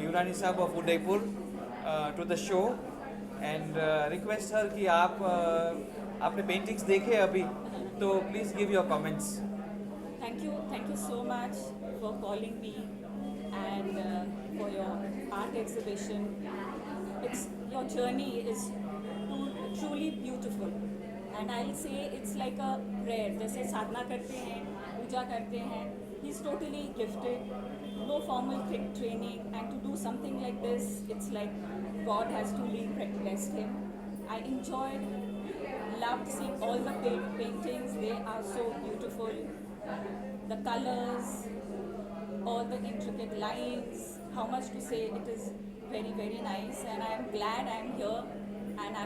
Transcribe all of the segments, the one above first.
Yurani Sahab of Udaipur to the show and request her कि आप आपने paintings देखे अभी तो please give your comments. Thank you so much for calling me and for your art exhibition. Your journey is truly beautiful, and I'll say it's like a prayer. जैसे साधना करते हैं, पूजा करते हैं. He's totally gifted, no formal training, and to do something like this, it's like God has truly blessed him. I enjoyed, loved seeing all the paintings. They are so beautiful. The colors, all the intricate lines, how much to say, it is very, very nice. And I am glad I am here and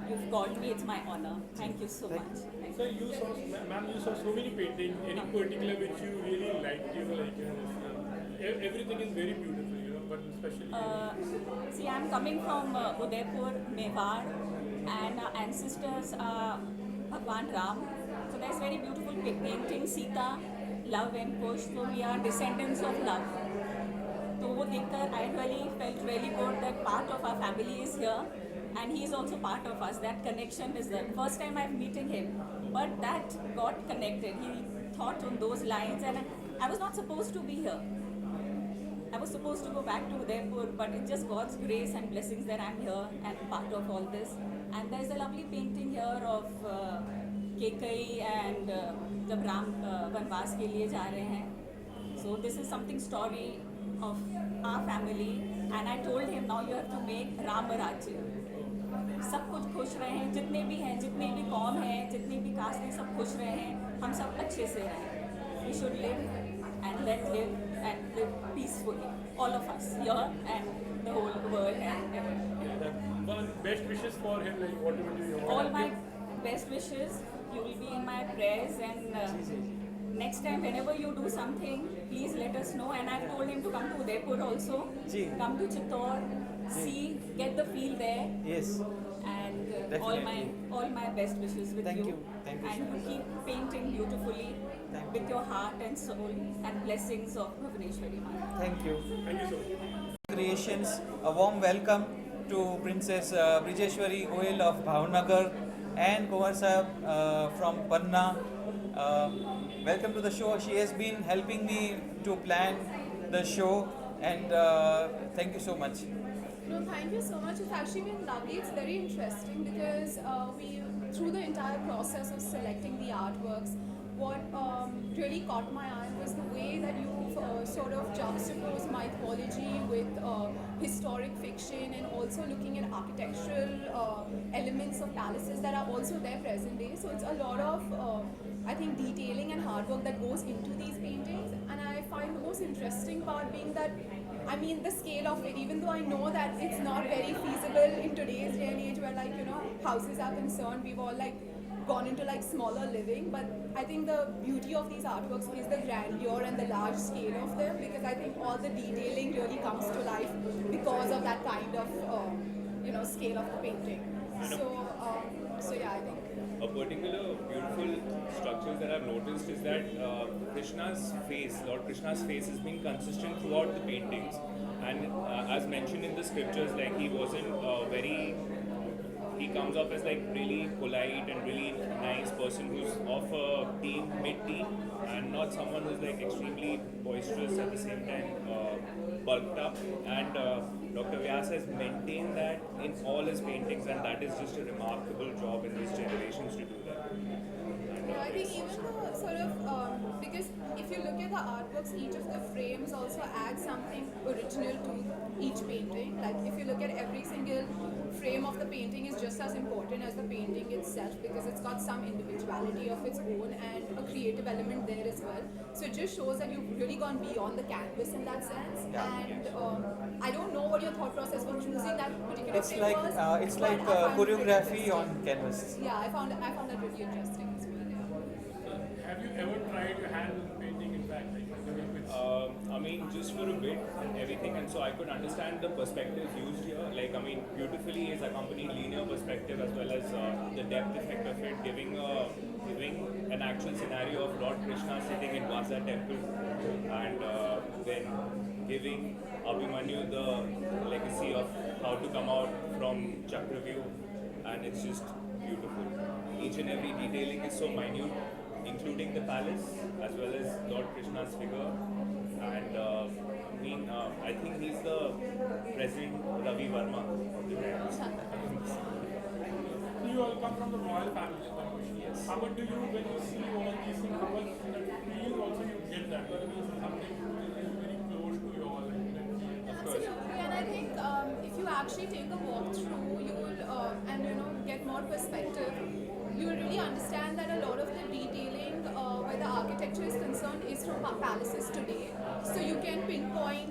you've called me. It's my honor. Thank you so much. So ma'am, you saw so many paintings. Any particular which you really liked? Everything is very beautiful, but especially. See, I'm coming from Udaipur, Mewar, and our ancestors are Bhagwan Ram. So there's very beautiful painting, Sita, love and Kush. So we are descendants of love. So वो देखकर I really felt really good that part of our family is here and he is also part of us. That connection is there. First time I'm meeting him, but that got connected. He thought on those lines and I was not supposed to be here. I was supposed to go back to Udaipur, but it's just God's grace and blessings that I'm here and part of all this. And there's a lovely painting here of Kekai and जब राम वनवास के लिए जा रहे हैं. So this is something story of our family and I told him now you have to make Ram Rajya. सब कुछ खुश रहे हैं, जितने भी हैं, जितने भी कौम हैं, जितने भी कास्ट हैं, सब खुश रहे हैं, हम सब अच्छे से रहें. We should live and live peacefully, all of us here and the whole world and everything. One best wishes for him, like what will you All my best wishes. You will be in my prayers and next time whenever you do something, please let us know. And I've told him to come to Udaipur also. Come to Chittor, see, get the feel there. Yes. And all my best wishes with you. Thank you. And you keep painting beautifully with your heart and soul and blessings of Bhuvaneshwari Ma. Thank you. Thank you so much. Creations, a warm welcome to Princess Brijeshwari Goyal of Bhavnagar and Kumar Sahab from Panna. Welcome to the show. She has been helping me to plan the show and thank you so much. No, thank you so much. It's actually been lovely. It's very interesting because through the entire process of selecting the artworks, what really caught my eye was the way that you've sort of juxtaposed mythology with historic fiction and also looking at architectural elements of palaces that are also there present day. So it's a lot of, I think, detailing and hard work that goes into these paintings. And I find the most interesting part being that, I mean, the scale of it, even though I know that it's not very feasible in today's day and age where, like, houses are concerned, we've all, like, gone into like smaller living, but I think the beauty of these artworks is the grandeur and the large scale of them, because I think all the detailing really comes to life because of that kind of scale of the painting. So yeah, I think a particular beautiful structure that I've noticed is that Lord Krishna's face has been consistent throughout the paintings, and as mentioned in the scriptures, like he wasn't he comes off as like really polite and really nice person who's of a mid-teen and not someone who's like extremely boisterous at the same time, bulked up. And Dr. Vyas has maintained that in all his paintings, and that is just a remarkable job in these generations to do that. I think even the sort of, because if you look at the artworks, each of the frames also adds something original to each painting. Like if you look at every single frame of the painting is just as important as the painting itself, because it's got some individuality of its own and a creative element there as well. So it just shows that you've really gone beyond the canvas in that sense. And I don't know what your thought process for choosing that particular frame was. It's like choreography on canvas. Yeah, I found that really interesting as well. Have you ever tried your hand on painting? In fact, like I mean, just for a bit and everything, and so I could understand the perspectives used here. Like, I mean, beautifully is accompanied linear perspective as well as the depth effect of it, giving an actual scenario of Lord Krishna sitting in Vasa temple, and then giving Abhimanyu the legacy of how to come out from Chakravyuh, and it's just beautiful. Each and every detailing is so minute, including the palace as well as Lord Krishna's figure. And I think he's the President Ravi Verma of the Times. So you all come from the royal family. Yes. How do you, when you see all these things, how much feel also you get that? Because it's something which is very close to you all. Absolutely, and I think if you actually take a walk through, you will and get more perspective. You will really understand that a lot of the detailing where the architecture is concerned is from palaces today. So you can pinpoint,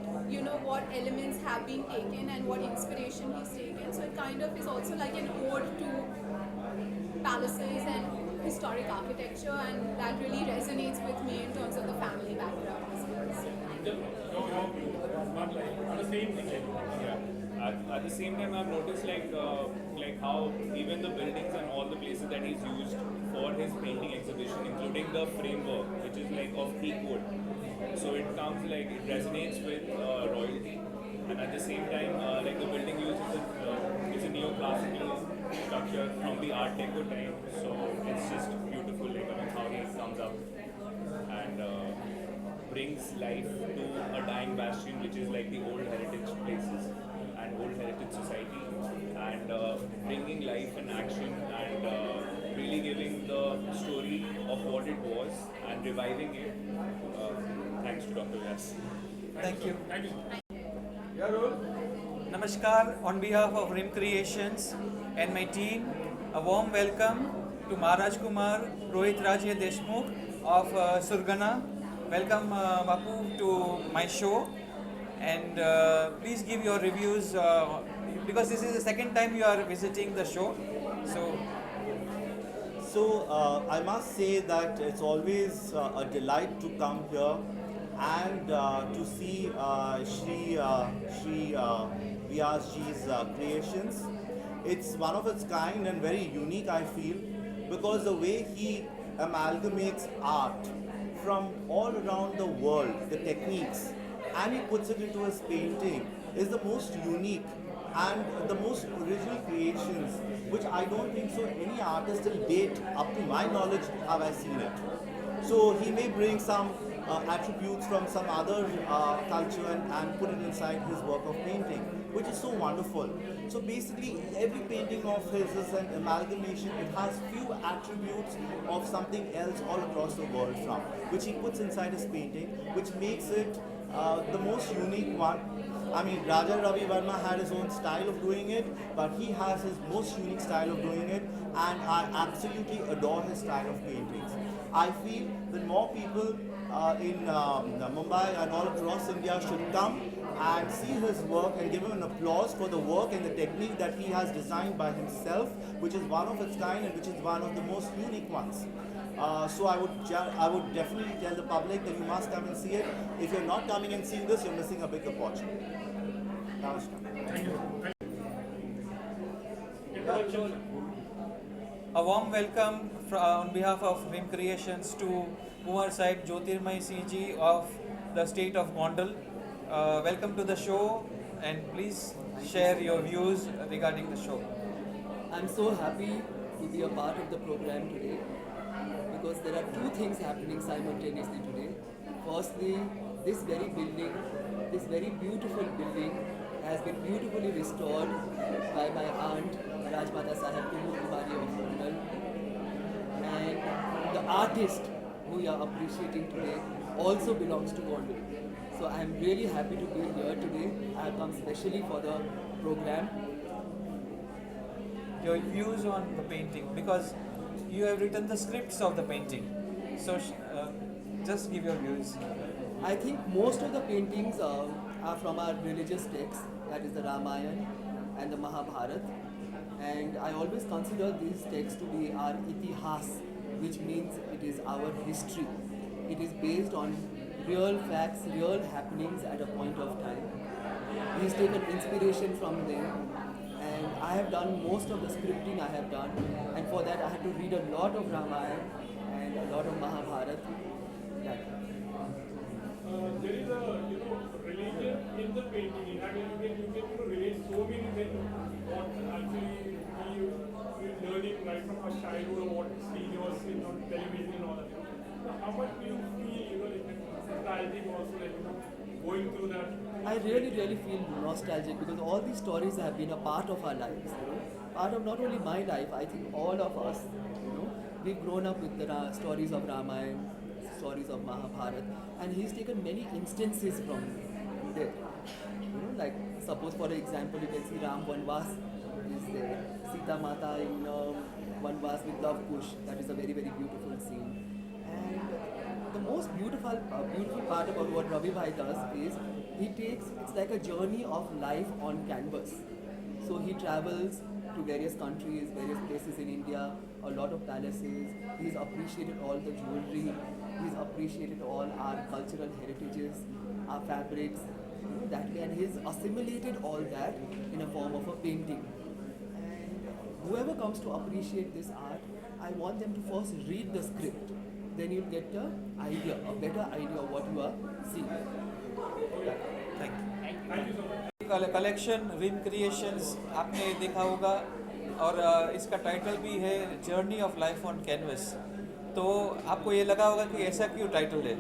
what elements have been taken and what inspiration he's taken. So it kind of is also like an ode to palaces and historic architecture, and that really resonates with me in terms of the family background as well. Your view, not like the same thing. Yeah. At the same time, I've noticed like how even the buildings and all the places that he's used for his painting exhibition, including the framework, which is like of teak wood. So it comes like it resonates with royalty, and at the same time, like the building used is a neoclassical structure from the Art Deco time. So it's just beautiful, like how he comes up and brings life to a dying bastion, which is like the old heritage places and old heritage society, and bringing life and action and really giving the story of what it was and reviving it. Thanks to Dr. Vyas. Thank you. Thank you. Your role. Namaskar, on behalf of Rim Creations and my team, a warm welcome to Maharaj Kumar Rohit Rajya Deshmukh of Surgana. Welcome Bapu to my show, and please give your reviews because this is the second time you are visiting the show. So I must say that it's always a delight to come here and to see Shri Vyasji's creations. It's one of its kind and very unique, I feel, because the way he amalgamates art from all around the world, the techniques, and he puts it into his painting is the most unique and the most original creations, which I don't think so any artist till date, up to my knowledge, have I seen it. So he may bring some attributes from some other culture and put it inside his work of painting, which is so wonderful. So basically, every painting of his is an amalgamation. It has few attributes of something else all across the world from, which he puts inside his painting, which makes it the most unique one. I mean, Raja Ravi Verma had his own style of doing it, but he has his most unique style of doing it, and I absolutely adore his style of paintings. I feel that more people in Mumbai and all across India should come and see his work and give him an applause for the work and the technique that he has designed by himself, which is one of its kind and which is one of the most unique ones. So I would definitely tell the public that you must come and see it. If you're not coming and seeing this, you're missing a big opportunity. Namaskar. A warm welcome on behalf of Rim Creations to Kumar Sahib Jyotirmay Singh Ji of the state of Gondal. Welcome to the show, and please share your views regarding the show. I'm so happy to be a part of the program today because there are two things happening simultaneously today. Firstly, this very building, this very beautiful building has been beautifully restored by my aunt Rajmata Sahib Kumari of Gondal, and the artist who we are appreciating today also belongs to Gondal. So I am really happy to be here today. I have come specially for the program. Your views on the painting, because you have written the scripts of the painting. So just give your views. I think most of the paintings are from our religious texts, that is the Ramayana and the Mahabharata. And I always consider these texts to be our itihas, which means it is our history. It is based on real facts, real happenings at a point of time. He's taken inspiration from them, and I have done most of the scripting I have done, and for that I had to read a lot of Ramayana and a lot of Mahabharata. That. There is a religion in the painting. In fact, you can relate so many things. What actually we learning right from our childhood, or what we was in on television and all that. How much do you feel like nostalgic also, like going through that? I really feel nostalgic because all these stories have been a part of our lives. Part of not only my life, I think all of us. We've grown up with the stories of Ramayana, stories of Mahabharata, and he's taken many instances from there. Like suppose for example, you can see Ram Vanvas is there, Sita Mata in Vanvas with Love Kush. That is a very beautiful scene. And the most beautiful part about what Ravi Bhai does is it's like a journey of life on canvas. So he travels to various countries, various places in India, a lot of palaces. He's appreciated all the jewelry, he's appreciated all our cultural heritages, our fabrics, that way, and he's assimilated all that in a form of a painting. And whoever comes to appreciate this art, I want them to first read the script. Then you'll get a better idea of what you are seeing. Thank you. Collection Rim creations आपने देखा होगा, और इसका title भी है journey of life on canvas. तो आपको ये लगा होगा कि ऐसा क्यों टाइटल है,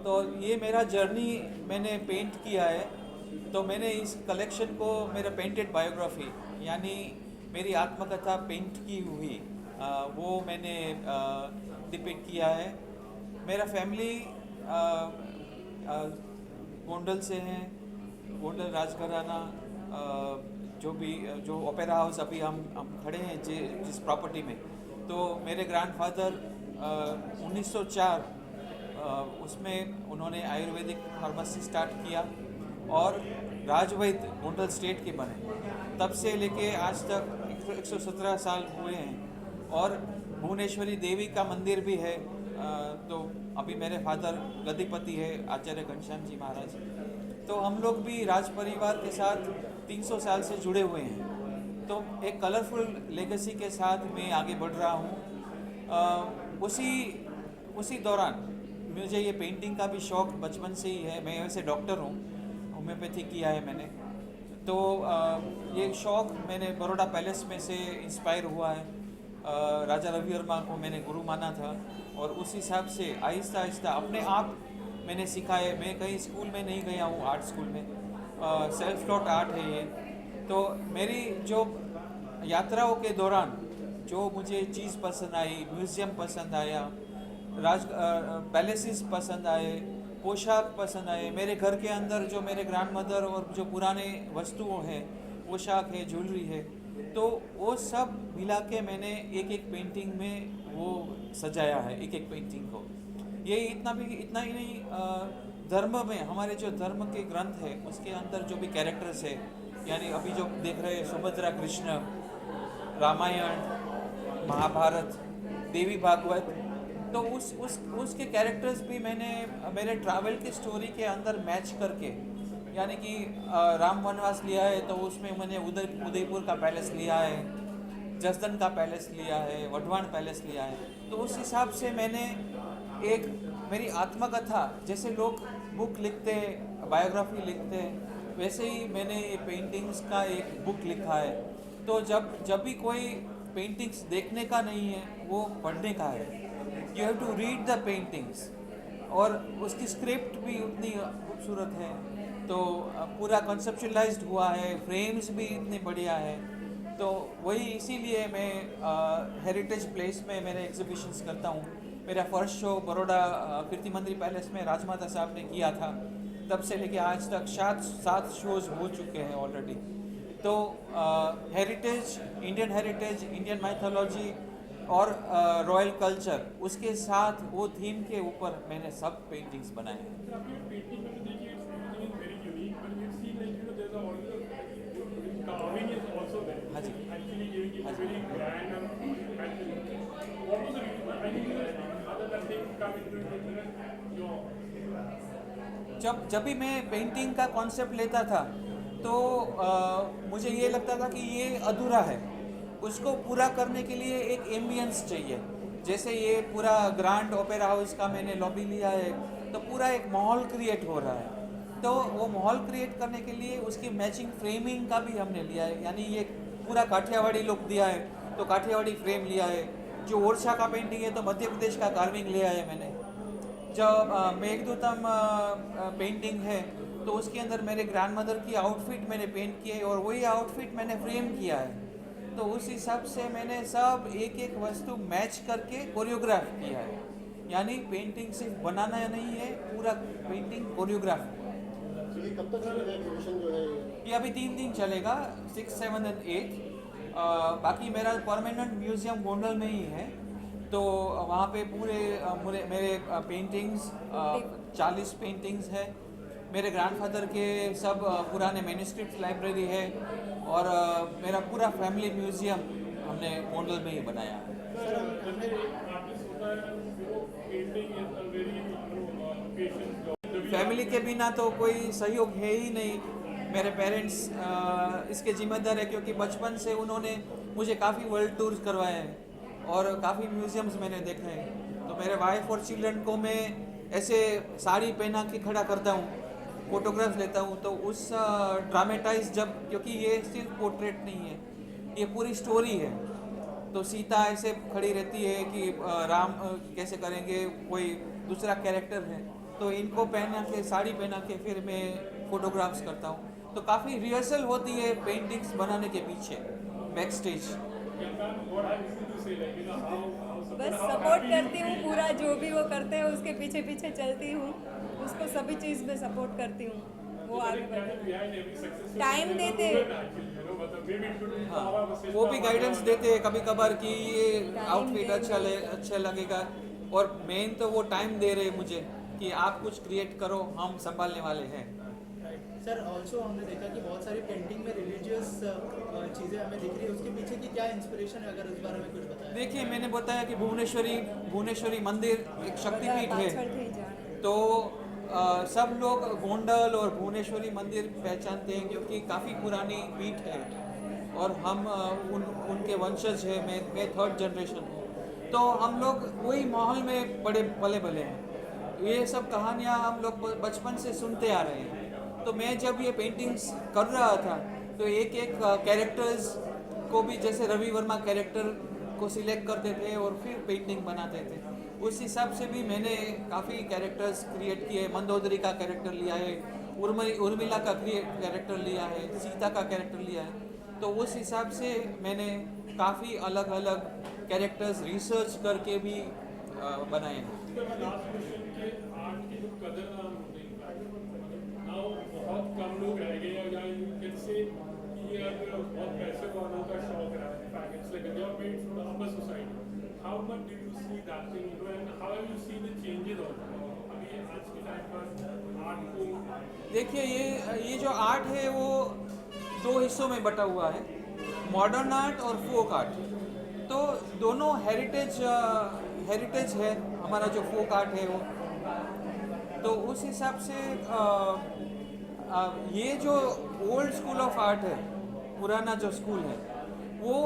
तो ये मेरा जर्नी मैंने पेंट किया है। तो मैंने इस कलेक्शन को मेरा पेंटेड बायोग्राफी यानी मेरी आत्मकथा पेंट की हुई वो मैंने डिपिक्ट किया है। मेरा फैमिली गोंडल से हैं, गोंडल राजघराना, जो ओपेरा हाउस अभी हम खड़े हैं जिस प्रॉपर्टी में। तो मेरे ग्रैंडफादर 1904 उसमें उन्होंने आयुर्वेदिक फार्मेसी स्टार्ट किया और राजवैद्य गोंडल स्टेट के बने। तब से लेके आज तक 117 साल हुए हैं। और भुवनेश्वरी देवी का मंदिर भी है। तो अभी मेरे फादर गद्दीपति है आचार्य घनश्याम जी महाराज। तो हम लोग भी राज परिवार के साथ 300 साल से जुड़े हुए हैं। तो एक कलरफुल लेगेसी के साथ मैं आगे बढ़ रहा हूँ। उसी दौरान मुझे ये पेंटिंग का भी शौक़ बचपन से ही है। मैं वैसे डॉक्टर हूँ, होम्योपैथी किया है मैंने। तो ये शौक़ मैंने बड़ौदा पैलेस में से इंस्पायर हुआ है। राजा रवि वर्मा को मैंने गुरु माना था और उस हिसाब से आहिस्ता आहिस्ता अपने आप मैंने सीखा है। मैं कहीं स्कूल में नहीं गया हूँ, आर्ट स्कूल में। सेल्फ टॉट आर्ट है ये। तो मेरी जो यात्राओं के दौरान जो मुझे चीज़ पसंद आई, म्यूज़ियम पसंद आया, पैलेसेस पसंद आए, पोशाक पसंद आए, मेरे घर के अंदर जो मेरे ग्रैंडमदर और जो पुराने वस्तुओं हैं, पोशाक है, ज्वेलरी है, तो वो सब मिला के मैंने एक पेंटिंग में वो सजाया है, एक पेंटिंग को। ये इतना ही नहीं, धर्म में हमारे जो धर्म के ग्रंथ है उसके अंदर जो भी कैरेक्टर्स है, यानी अभी जो देख रहे हैं सुभद्रा कृष्ण, रामायण, महाभारत, देवी भागवत, तो उसके कैरेक्टर्स भी मैंने मेरे ट्रैवल की स्टोरी के अंदर मैच करके, यानी कि राम वनवास लिया है तो उसमें मैंने उदयपुर का पैलेस लिया है, जसदन का पैलेस लिया है, वढवान पैलेस लिया है। तो उस हिसाब से मैंने एक मेरी आत्मकथा, जैसे लोग बुक लिखते हैं, बायोग्राफी लिखते हैं, वैसे ही मैंने ये पेंटिंग्स का एक बुक लिखा है। तो जब भी कोई पेंटिंग्स देखने का नहीं है, वो पढ़ने का है। You have to read the paintings. और उसकी स्क्रिप्ट भी उतनी खूबसूरत है, तो पूरा कंसेप्चुअलाइज्ड हुआ है, फ्रेम्स भी इतने बढ़िया है। तो वही इसीलिए मैं हेरिटेज प्लेस में मेरे एग्जीबिशंस करता हूँ। मेरा फर्स्ट शो बड़ौदा कीर्ति मंदिर पैलेस में राजमाता साहब ने किया था। तब से लेके आज तक 7 शोज़ हो चुके हैं ऑलरेडी। तो हेरिटेज, इंडियन माइथोलॉजी और रॉयल कल्चर, उसके साथ वो थीम के ऊपर मैंने सब पेंटिंग्स बनाए हैं। हाँ जी, जब भी मैं पेंटिंग का कॉन्सेप्ट लेता था तो मुझे ये लगता था कि ये अधूरा है, उसको पूरा करने के लिए एक एम्बियंस चाहिए। जैसे ये पूरा ग्रैंड ओपेरा हाउस का मैंने लॉबी लिया है, तो पूरा एक माहौल क्रिएट हो रहा है। तो वो माहौल क्रिएट करने के लिए उसकी मैचिंग फ्रेमिंग का भी हमने लिया है, यानी ये पूरा काठियावाड़ी लुक दिया है तो काठियावाड़ी फ्रेम लिया है। जो ओरछा का पेंटिंग है तो मध्य प्रदेश का कार्विंग लिया है मैंने। जब मेघदूतम पेंटिंग है तो उसके अंदर मेरे ग्रैंड मदर की आउटफिट मैंने पेंट की है और वही आउटफिट मैंने फ्रेम किया है। तो उस हिसाब से मैंने सब एक एक वस्तु मैच करके कोरियोग्राफ किया है, यानी पेंटिंग सिर्फ बनाना नहीं है, पूरा पेंटिंग कोरियोग्राफ। तो ये कब तक चलेगा एग्जीबिशन जो है ये? ये अभी 3 दिन चलेगा, 6, 7 और 8। बाकी मेरा परमानेंट म्यूजियम गोंडल में ही है, तो वहाँ पे पूरे मेरे पेंटिंग्स 40 पेंटिंग्स है। मेरे ग्रैंडफादर के सब पुराने मैन्युस्क्रिप्ट लाइब्रेरी है और मेरा पूरा फैमिली म्यूजियम हमने गोंडल में ही बनाया है। जैसे एक आर्टिस्ट होता है, वो painting is a very patient job. Family के बिना तो कोई सहयोग है ही नहीं। मेरे पेरेंट्स इसके जिम्मेदार है क्योंकि बचपन से उन्होंने मुझे काफ़ी वर्ल्ड टूर्स करवाए हैं और काफ़ी म्यूजियम्स मैंने देखे हैं। तो मेरे वाइफ और चिल्ड्रन को मैं ऐसे साड़ी पहना के खड़ा करता हूँ, फोटोग्राफ्स लेता हूँ, तो उस ड्रामेटाइज जब, क्योंकि ये सिर्फ पोर्ट्रेट नहीं है, ये पूरी स्टोरी है। तो सीता ऐसे खड़ी रहती है कि राम कैसे करेंगे, कोई दूसरा कैरेक्टर है, तो इनको पहना के साड़ी पहना के फिर मैं फोटोग्राफ्स करता हूँ। तो काफ़ी रिहर्सल होती है पेंटिंग्स बनाने के पीछे बैक स्टेज। बस सपोर्ट करती हूँ पूरा, जो भी वो करते हैं उसके पीछे पीछे चलती हूँ, उसको सभी चीज़ में सपोर्ट करती हूँ, वो आगे बढ़े, टाइम देते हैं। हाँ, वो भी गाइडेंस देते हैं कभी कभार कि ये आउटफिट अच्छा लगेगा, और मेन तो वो टाइम दे रहे मुझे कि आप कुछ क्रिएट करो, हम संभालने वाले हैं। सर ऑल्सो हमने देखा कि बहुत सारी पेंटिंग में रिलीजियस चीज़ें हमें दिख रही है, उसके पीछे की क्या इंस्पिरेशन है, अगर इस बारे में कुछ बताएं। देखिए, मैंने बताया कि भुवनेश्वरी मंदिर एक शक्तिपीठ है, तो सब लोग गोंडल और भुवनेश्वरी मंदिर पहचानते हैं क्योंकि काफ़ी पुरानी पीठ है और हम उनके वंशज हैं। मैं 3rd जनरेशन हूँ, तो हम लोग वही माहौल में पले हैं। ये सब कहानियाँ हम लोग बचपन से सुनते आ रहे हैं। तो मैं जब ये पेंटिंग्स कर रहा था तो एक कैरेक्टर्स को भी, जैसे रवि वर्मा कैरेक्टर को सिलेक्ट करते थे और फिर पेंटिंग बनाते थे, उस हिसाब से भी मैंने काफ़ी कैरेक्टर्स क्रिएट किए। मंदोदरी का कैरेक्टर लिया है, उर्मिला का कैरेक्टर लिया है, सीता का कैरेक्टर लिया है। तो उस हिसाब से मैंने काफ़ी अलग अलग कैरेक्टर्स रिसर्च करके भी बनाए हैं। आर्ट की जो कदर नाउ बहुत कम लोग रह गए हैं, या यू कैन से कि बहुत पैसे वालों का शौक रहा है। In fact it's like they are made for the upper society. How much did you see that thing, you know, and how have you seen the changes also अभी आज के टाइम पर आर्ट को? देखिए, ये जो आर्ट है वो 2 हिस्सों में बटा हुआ है, मॉडर्न आर्ट और फोक आर्ट। तो दोनों हेरिटेज है हमारा जो फोक आर्ट है वो। तो उस हिसाब से ये जो ओल्ड स्कूल ऑफ आर्ट है, पुराना जो स्कूल है, वो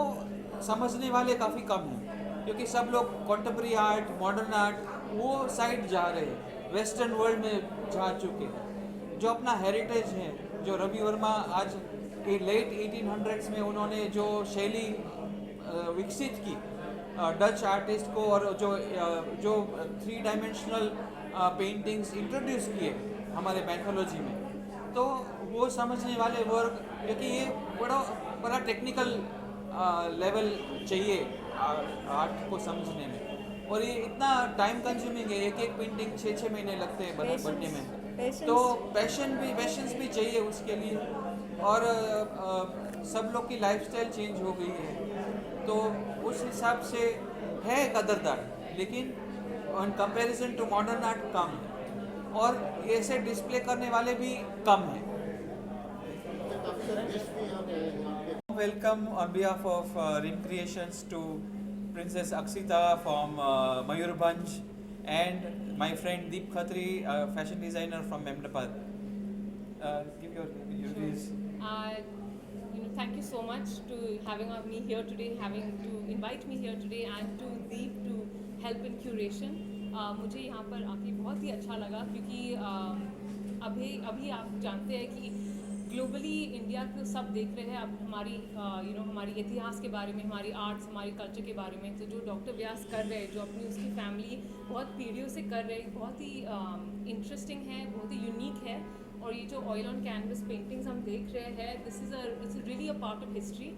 समझने वाले काफ़ी कम हैं क्योंकि सब लोग कॉन्टेम्पररी आर्ट, मॉडर्न आर्ट वो साइड जा रहे हैं, वेस्टर्न वर्ल्ड में जा चुके हैं। जो अपना हेरिटेज है, जो रवि वर्मा आज लेट 1800s में उन्होंने जो शैली विकसित की डच आर्टिस्ट को, और जो 3 डायमेंशनल पेंटिंग्स इंट्रोड्यूस किए हमारे मैथोलॉजी में, तो वो समझने वाले वर्ग, क्योंकि ये बड़ा टेक्निकल लेवल चाहिए आर्ट को समझने में, और ये इतना टाइम कंज्यूमिंग है, एक पेंटिंग 6 महीने लगते हैं बनने में। तो पैशंस भी चाहिए उसके लिए, और सब लोग की लाइफस्टाइल चेंज हो गई है, तो उस हिसाब से है कदरदार, लेकिन in comparison to modern art कम है, और ऐसे डिस्प्ले करने वाले भी कम हैं। Welcome on behalf of Rim Creations to Princess Aksita from Mayurbhanj and my friend Deep Khatri, fashion designer from Ahmedabad. Give your views. Thank you so much to having me here today, having to invite me here today, and to Deep to help in curation. मुझे यहाँ पर आके बहुत ही अच्छा लगा क्योंकि अभी आप जानते हैं कि ग्लोबली इंडिया को सब देख रहे हैं अब हमारी हमारी इतिहास के बारे में, हमारी आर्ट्स, हमारी कल्चर के बारे में। तो जो डॉक्टर व्यास कर रहे हैं, जो अपनी उसकी फैमिली बहुत पीढ़ियों से कर रहे हैं, बहुत ही इंटरेस्टिंग है, बहुत ही यूनिक है। और ये जो ऑयल ऑन कैनवस पेंटिंग्स हम देख रहे हैं, this is really a part of history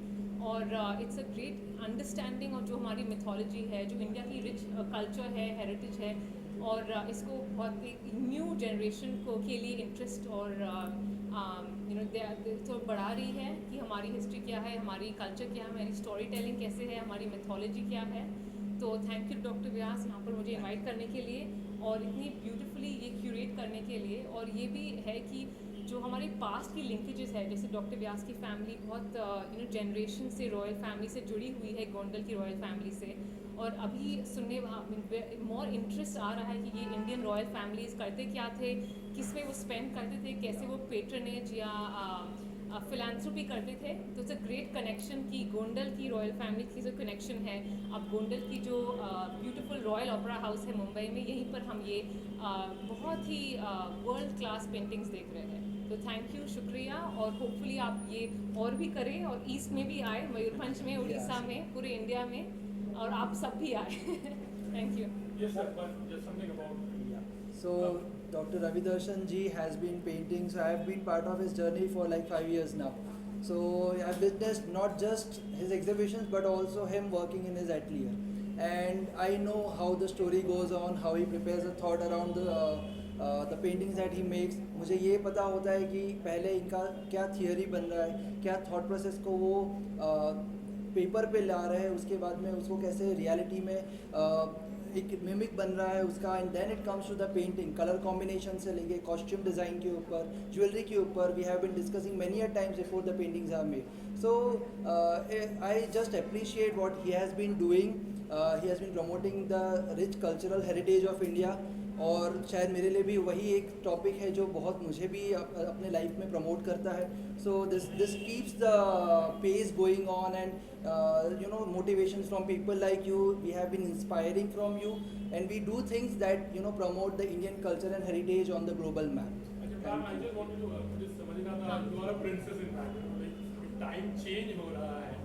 और इट्स अ ग्रेट अंडरस्टैंडिंग और जो हमारी मिथोलॉजी है, जो इंडिया की रिच कल्चर है, हेरिटेज है, और इसको बहुत एक न्यू जनरेशन को के लिए इंटरेस्ट और तो बढ़ा रही है कि हमारी हिस्ट्री क्या है, हमारी कल्चर क्या है, हमारी स्टोरी टेलिंग कैसे है, हमारी मिथोलॉजी क्या है। तो थैंक यू डॉक्टर व्यास यहाँ पर मुझे इनवाइट करने के लिए और इतनी ब्यूटीफुली ये क्यूरेट करने के लिए। और ये भी है कि जो हमारे पास्ट की लिंकेजेस है, जैसे डॉक्टर व्यास की फैमिली बहुत जनरेशन से रॉयल फैमिली से जुड़ी हुई है, गोंडल की रॉयल फैमिली से। और अभी सुनने मोर इंटरेस्ट आ रहा है कि ये इंडियन रॉयल फैमिलीज़ करते क्या थे, किस में वो स्पेंड करते थे, कैसे वो पेट्रनेज या फिलैंथ्रोपी करते थे। तो इट्स अ ग्रेट कनेक्शन कि गोंडल की रॉयल फैमिली की जो कनेक्शन है, अब गोंडल की जो ब्यूटीफुल रॉयल ओपेरा हाउस है मुंबई में, यहीं पर हम ये बहुत ही वर्ल्ड क्लास पेंटिंग्स देख रहे हैं। तो थैंक यू, शुक्रिया, और होपफुली आप ये और भी करें और ईस्ट में भी आए, मयूरभंज में, उड़ीसा में, पूरे इंडिया में, और आप सब भी आए। Thank you. Yes, sir, but just something about. So Dr. Ravi Darshan ji has been painting, so I have been part of his journey for like 5 years now. So I've witnessed not just his exhibitions but also him working in his atelier, and I know how the story goes on, how he prepares a thought around the paintings that he makes. मुझे ये पता होता है कि पहले इनका क्या theory बन रहा है, क्या थॉट प्रोसेस को वो पेपर पे ला रहे हैं, उसके बाद में उसको कैसे रियलिटी में एक मिमिक बन रहा है उसका, and then it comes to the painting, colour combination से लेके कॉस्ट्यूम डिज़ाइन के ऊपर, ज्वेलरी के ऊपर। We have been discussing many a times before the paintings are made. So I just appreciate what he has been doing. He has been promoting the rich cultural heritage of India, और शायद मेरे लिए भी वही एक topic है जो बहुत मुझे भी अपने लाइफ में प्रमोट करता है। So this keeps the pace going on, and motivation from people like you, we have been inspiring from you, and we do things that promote the Indian culture and heritage on the global map. I just wanted to just समझना था, you are a princess in fact, like time change हो रहा है,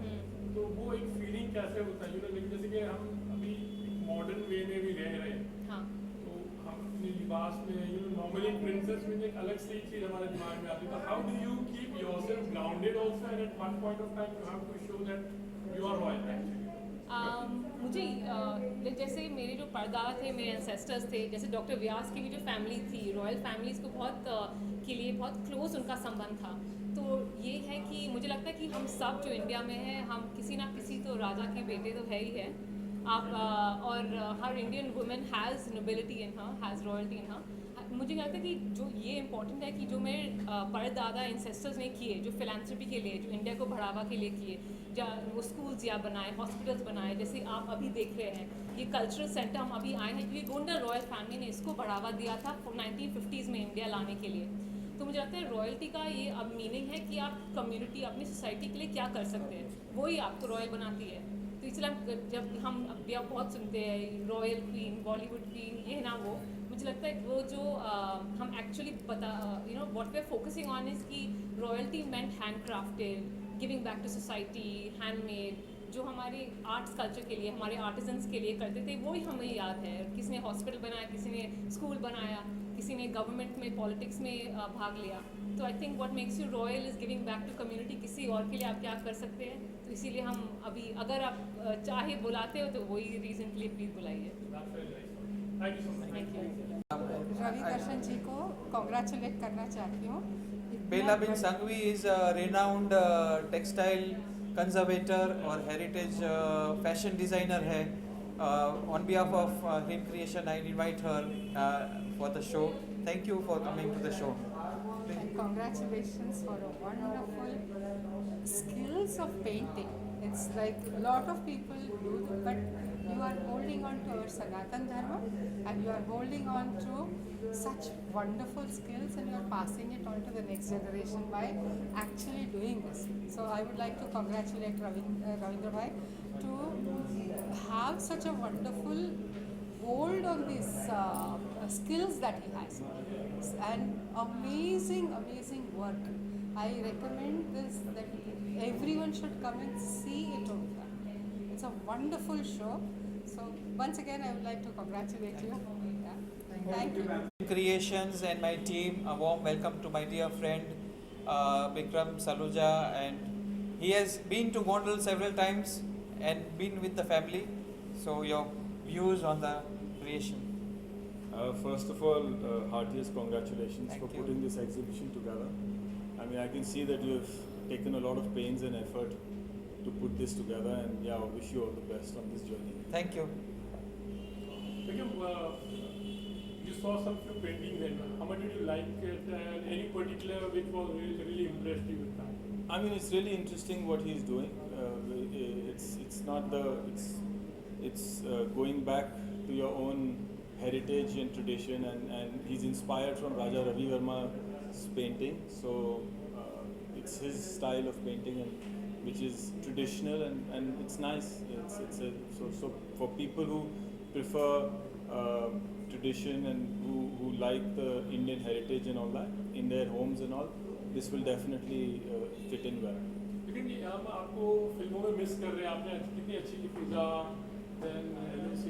तो वो एक feeling कैसे होता है, लेकिन जैसे कि हम अभी मॉडर्न वे में भी रह रहे हैं। हाँ। तो हम अपने लिबास में नॉर्मली प्रिंसेस में एक अलग सी चीज हमारे दिमाग में आती है। तो how do you keep yourself grounded also, and at one point of time you have to show that you are royal actually. मुझे जैसे मेरे जो परदादा थे, मेरे एंसेस्टर्स थे, जैसे डॉक्टर व्यास की भी जो फैमिली थी, रॉयल फैमिलीज़ को के लिए बहुत क्लोज उनका संबंध था। तो ये है कि मुझे लगता है कि हम सब जो इंडिया में हैं, हम किसी ना किसी तो राजा के बेटे तो है ही है आप, और हर Indian women has nobility in her, has royalty in her. मुझे लगता है कि जो ये इम्पॉर्टेंट है कि जो मेरे परदादा एंसेस्टर्स ने किए, जो फिलैंथ्रोपी के लिए, जो इंडिया को बढ़ावा के लिए किए, वो स्कूल्स या बनाए, हॉस्पिटल्स बनाए, जैसे आप अभी देख रहे हैं ये कल्चरल सेंटर हम अभी आए हैं क्योंकि गोंडल रॉयल फैमिली ने इसको बढ़ावा दिया था 1950s में इंडिया लाने के लिए। तो मुझे लगता है रॉयल्टी का ये अब मीनिंग है कि आप कम्युनिटी, अपनी सोसाइटी के लिए क्या कर सकते हैं, वही आपको रॉयल बनाती है। तो इसलिए जब हम अभी आप बहुत सुनते हैं रॉयल क्वीन, बॉलीवुड क्वीन, ये ना वो, मुझे लगता है वो जो हम actually what we are focusing on is कि royalty meant hand crafted, giving back to society, handmade, जो हमारे आर्ट्स कल्चर के लिए, हमारे आर्टिजन्स के लिए करते थे, वो ही हमें याद है। किसी ने हॉस्पिटल बनाया, किसी ने स्कूल बनाया, किसी ने गवर्नमेंट में, पॉलिटिक्स में भाग लिया। तो I think what makes you royal is giving back to community. किसी और के लिए आप क्या कर सकते हैं, तो इसीलिए हम अभी अगर आप चाहे बुलाते हो तो वही रीज़न के लिए प्लीज़ बुलाइए। Thank you. रवि दर्शन जी को कॉन्ग्रेचुलेट करना चाहती हूँ। Bela bin Sanghvi is a renowned textile conservator और heritage fashion designer है। On behalf of Him Creation, I invite her for the show. Thank you for coming to the show. And congratulations for a wonderful skills of painting. It's like a lot of people do, but You are holding on to our Sanatan Dharma, and you are holding on to such wonderful skills, and you are passing it on to the next generation by actually doing this. So I would like to congratulate Ravindra Bhai to have such a wonderful hold on these skills that he has, and amazing work. I recommend this, that everyone should come and see it over there. It's a wonderful show. So once again, I would like to congratulate you. Yeah. Thank you. Creations and my team, a warm welcome to my dear friend Bikram Saluja, and he has been to Gondal several times and been with the family. So your views on the creation? First of all, heartiest congratulations Thank for you. putting this exhibition together. I mean, I can see that you have taken a lot of pains and effort to put this together, and yeah, I wish you all the best on this journey. Thank you. Beckham, you saw some few paintings and how much did you like it, and any particular which was really impressed you with that? I mean, it's really interesting what he's doing. It's not the it's going back to your own heritage and tradition, and he's inspired from Raja Ravi Verma's painting. So it's his style of painting, and which is traditional, and it's nice. So for people who prefer tradition and who like the Indian heritage and all that in their homes and all, this will definitely fit in well. लेकिन ये हम आपको फिल्मों में miss कर रहे हैं. आपने कितनी अच्छी की फिजा, then LMC,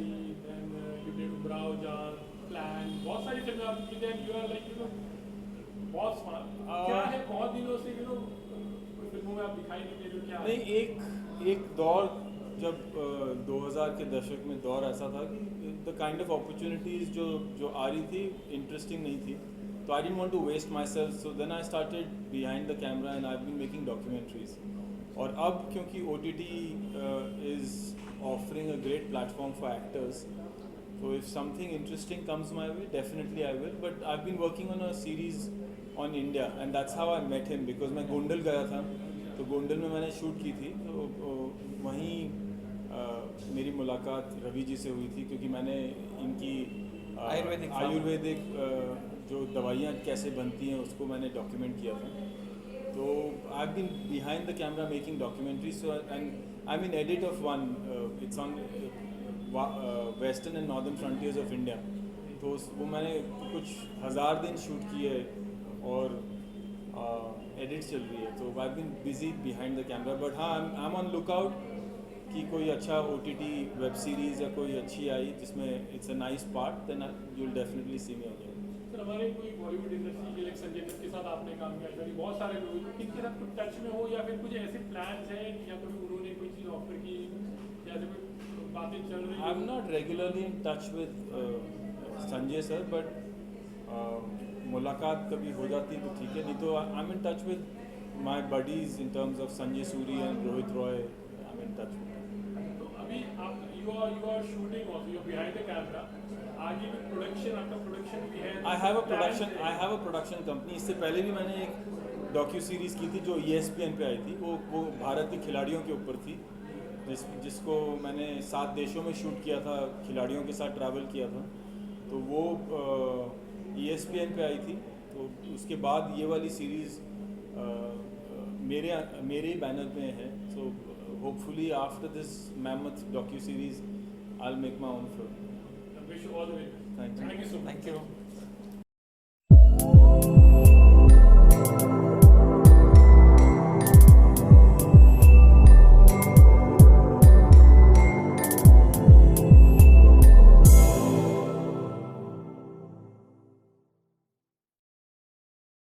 then you did Umrao Jan, Plan, बहुत सारी फिल्में आपने की. Then you are like, you know, बहुत smart. क्या है बहुत दिनों से, you know, फिल्मों में आप दिखाई नहीं दे रहे हो, क्या? नहीं, एक दौर जब 2000 के दशक में दौर ऐसा था कि द काइंड ऑफ अपॉर्चुनिटीज़ जो आ रही थी इंटरेस्टिंग नहीं थी, तो I didn't want to waste my self. So then I started behind the camera and I have been making documentaries. और अब क्योंकि OTT इज़ offering a great platform for actors, so if something interesting comes my way, definitely I will. But I've been working on a series on India, and that's how I met him, because मैं गोंडल गया था, तो गोंडल में मैंने shoot की थी. तो वहीं मेरी मुलाकात रवि जी से हुई थी, क्योंकि मैंने इनकी आयुर्वेदिक जो दवाइयाँ कैसे बनती हैं उसको मैंने डॉक्यूमेंट किया था. तो I have been behind the camera making documentary. So and I'm in edit of one. It's on western and northern frontiers of India. तो वो मैंने कुछ 1000 दिन शूट किए और एडिट चल रही है. तो I been busy behind the camera. But हाँ, आई एम ऑन लुकआउट कि कोई अच्छा OTT वेब सीरीज़ या कोई अच्छी आई जिसमें it's a nice part, then you will definitely see me again. Sir, हमारे कोई बॉलीवुड इंडस्ट्री के लाइक संजय दत्त के साथ आपने काम किया, शायद बहुत सारे लोग इनके साथ कुछ टच में हो, या फिर कुछ ऐसे प्लान्स हैं, या कभी उन्होंने कोई चीज़ ऑफर की, या ऐसे कोई बातें चल रही? I am not regularly in touch with Sanjay sir, but मुलाकात कभी हो जाती तो ठीक है, नहीं तो I am in touch with my buddies in terms of Sanjay Suri and Rohit Roy. I am in touch with. तो अभी आप you are shooting also, you are behind the camera. आगे भी प्रोडक्शन, आपका प्रोडक्शन भी है? I have a production company. इससे पहले भी मैंने एक डॉक्यू सीरीज़ की थी जो ESPN पे आई थी. वो भारत के खिलाड़ियों के ऊपर थी, जिसको मैंने 7 देशों में शूट किया था, खिलाड़ियों के साथ ट्रैवल किया था. तो वो ESPN पे आई थी. तो उसके बाद ये वाली सीरीज़ मेरे ही बैनर पे है. So hopefully after this mammoth docu series I will make my own film. Wish you all the way. Thank you. Thank you so much. Thank you.